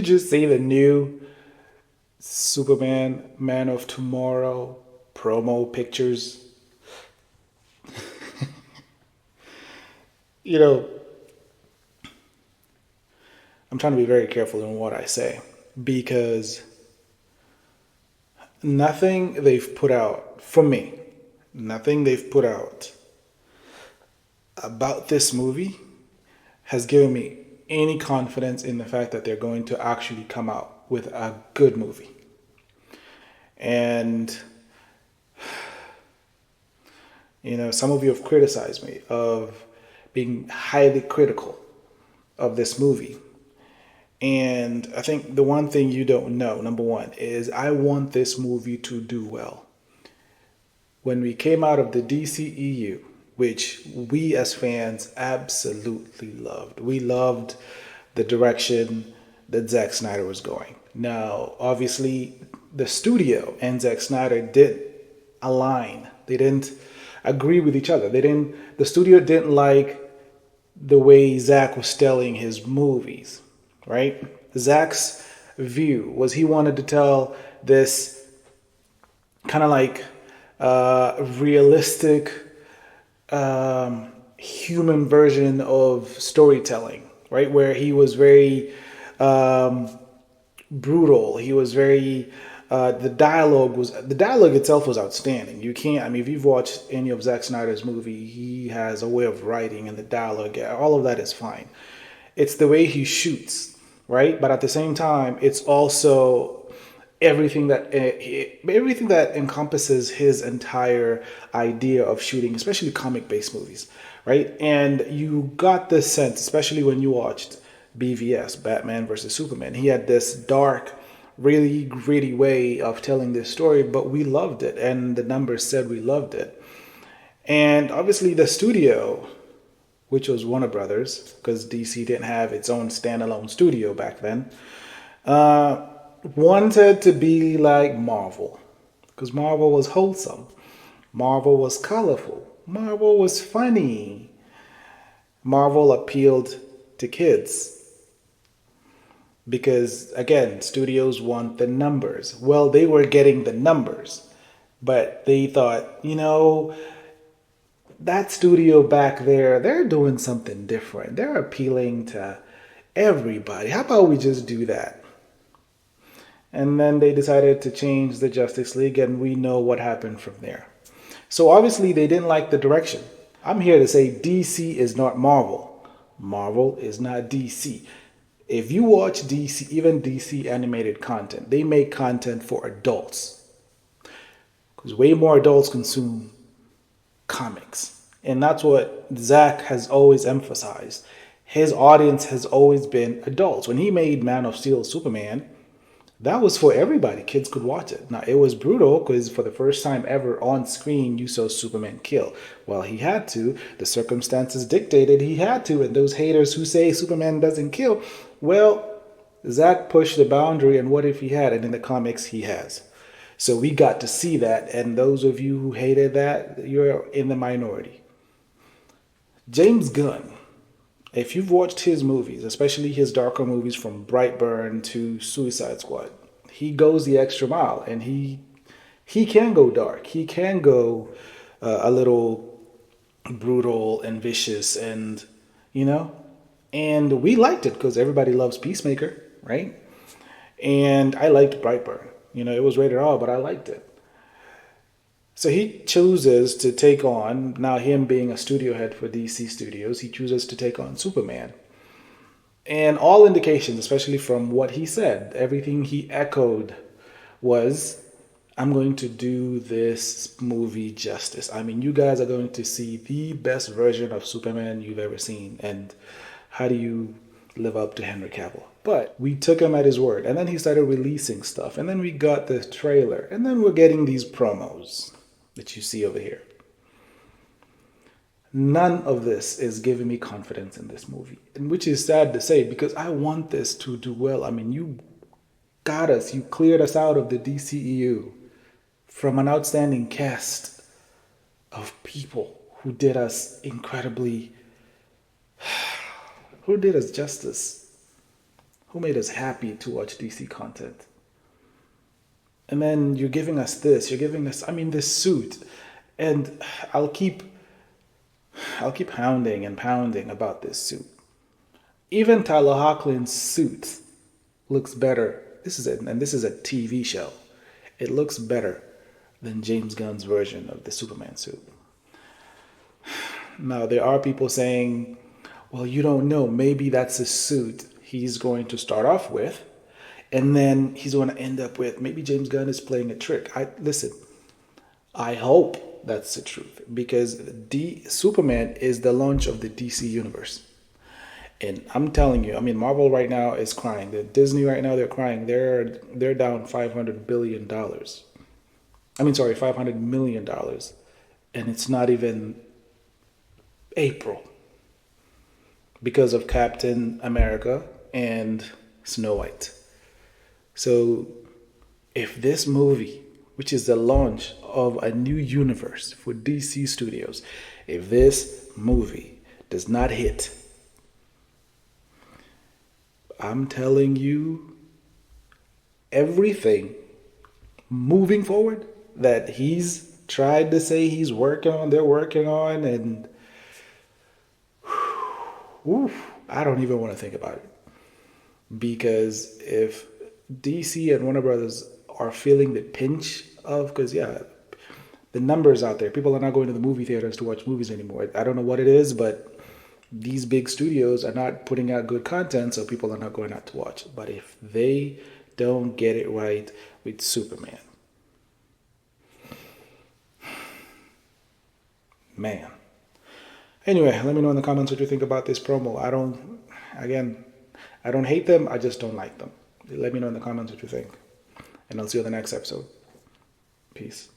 you just say the new Superman Man of Tomorrow promo pictures? You know, I'm trying to be very careful in what I say because nothing they've put out, for me, nothing they've put out about this movie has given me any confidence in the fact that they're going to actually come out with a good movie. And, some of you have criticized me of being highly critical of this movie. And I think the one thing you don't know, number one, is I want this movie to do well. When we came out of the DCEU, which we as fans absolutely loved, we loved the direction that Zack Snyder was going. Now, obviously, the studio and Zack Snyder didn't align. They didn't agree with each other. The studio didn't like the way Zack was telling his movies, right? Zack's view was he wanted to tell this kind of like realistic human version of storytelling, right? Where he was very brutal. He was very the dialogue itself was outstanding. You can't, I mean, if you've watched any of Zack Snyder's movie, he has a way of writing, and the dialogue, all of that is fine. It's the way he shoots, right? But at the same time, it's also everything that encompasses his entire idea of shooting, especially comic-based movies, right? And you got this sense, especially when you watched BVS, Batman versus Superman. He had this dark, really gritty way of telling this story, but we loved it, and the numbers said we loved it. And obviously, the studio, which was Warner Brothers, because DC didn't have its own standalone studio back then, wanted to be like Marvel, because Marvel was wholesome, Marvel was colorful, Marvel was funny, Marvel appealed to kids. Because again, studios want the numbers. Well, they were getting the numbers, but they thought, that studio back there, they're doing something different. They're appealing to everybody. How about we just do that? And then they decided to change the Justice League, and we know what happened from there. So obviously, they didn't like the direction. I'm here to say DC is not Marvel. Marvel is not DC. If you watch DC, even DC animated content, they make content for adults. Because way more adults consume comics. And that's what Zack has always emphasized. His audience has always been adults. When he made Man of Steel Superman, that was for everybody. Kids could watch it. Now, it was brutal because for the first time ever on screen, you saw Superman kill. Well, he had to. The circumstances dictated he had to. And those haters who say Superman doesn't kill, well, Zack pushed the boundary, and what if he had? And in the comics, he has. So we got to see that. And those of you who hated that, you're in the minority. James Gunn, if you've watched his movies, especially his darker movies from Brightburn to Suicide Squad, he goes the extra mile, and he can go dark. He can go a little brutal and vicious, and and we liked it because everybody loves Peacemaker, right? And I liked Brightburn. It was rated R, but I liked it. So he chooses to take on, now him being a studio head for DC Studios, he chooses to take on Superman. And all indications, especially from what he said, everything he echoed was, I'm going to do this movie justice. I mean, you guys are going to see the best version of Superman you've ever seen. And how do you live up to Henry Cavill? But we took him at his word. And then he started releasing stuff. And then we got the trailer. And then we're getting these promos that you see over here. None of this is giving me confidence in this movie, and which is sad to say because I want this to do well. I mean, you got us, you cleared us out of the DCEU from an outstanding cast of people who did us incredibly, who did us justice, who made us happy to watch DC content. And then you're giving us this, you're giving us, I mean, this suit. And I'll keep I'll keep hounding and pounding about this suit. Even Tyler Hoechlin's suit looks better. This is it, and this is a TV show. It looks better than James Gunn's version of the Superman suit. Now, there are people saying, well, you don't know. Maybe that's a suit he's going to start off with, and then he's going to end up with, maybe James Gunn is playing a trick. Listen, I hope that's the truth, because Superman is the launch of the DC universe. And I'm telling you, I mean, Marvel right now is crying. Disney right now, they're crying. They're down $500 billion. I mean, sorry, $500 million, and it's not even April because of Captain America and Snow White. So, if this movie, which is the launch of a new universe for DC Studios, if this movie does not hit, I'm telling you, everything moving forward that he's tried to say he's working on, they're working on, and I don't even want to think about it. Because if DC and Warner Brothers are feeling the pinch of, because yeah, the numbers out there, people are not going to the movie theaters to watch movies anymore. I don't know what it is, but these big studios are not putting out good content, so people are not going out to watch. But if they don't get it right with Superman, man. Anyway, let me know in the comments what you think about this promo. I don't hate them, I just don't like them. Let me know in the comments what you think. And I'll see you on the next episode. Peace.